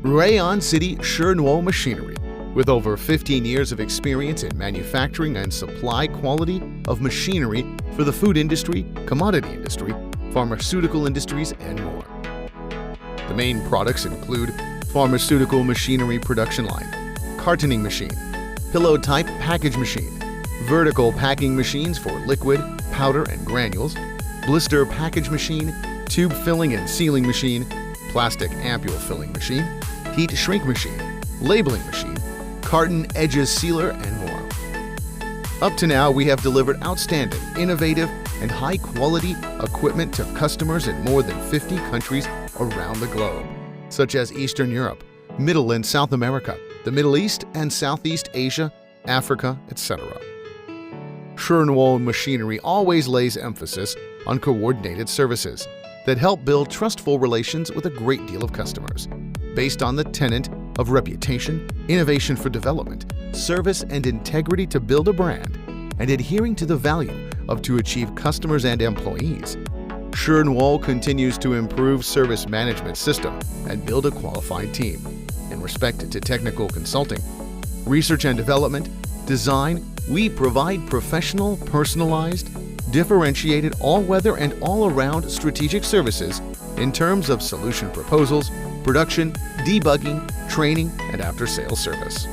Ruian City SHINUO Machinery, with over 15 years of experience in manufacturing and supply quality of machinery for the food industry, commodity industry, pharmaceutical industries, and more. The main products include pharmaceutical machinery production line, cartoning machine, pillow-type package machine, vertical packing machines for liquid, powder, and granules, blister package machine, tube filling and sealing machine, plastic ampoule filling machine, heat shrink machine, labeling machine, carton edges sealer, and more. Up to now, we have delivered outstanding, innovative, and high-quality equipment to customers in more than 50 countries around the globe, such as Eastern Europe, Middle and South America, the Middle East and Southeast Asia, Africa, etc. SHINUO Machinery always lays emphasis on coordinated services that help build trustful relations with a great deal of customers, based on the tenet of reputation, innovation for development, service, and integrity to build a brand, and adhering to the value of to achieve customers and employees. SHINUO continues to improve service management system and build a qualified team. In respect to technical consulting, research and development, design, we provide professional, personalized, differentiated, all-weather and all-around strategic services in terms of solution proposals, production, debugging, training, and after-sales service.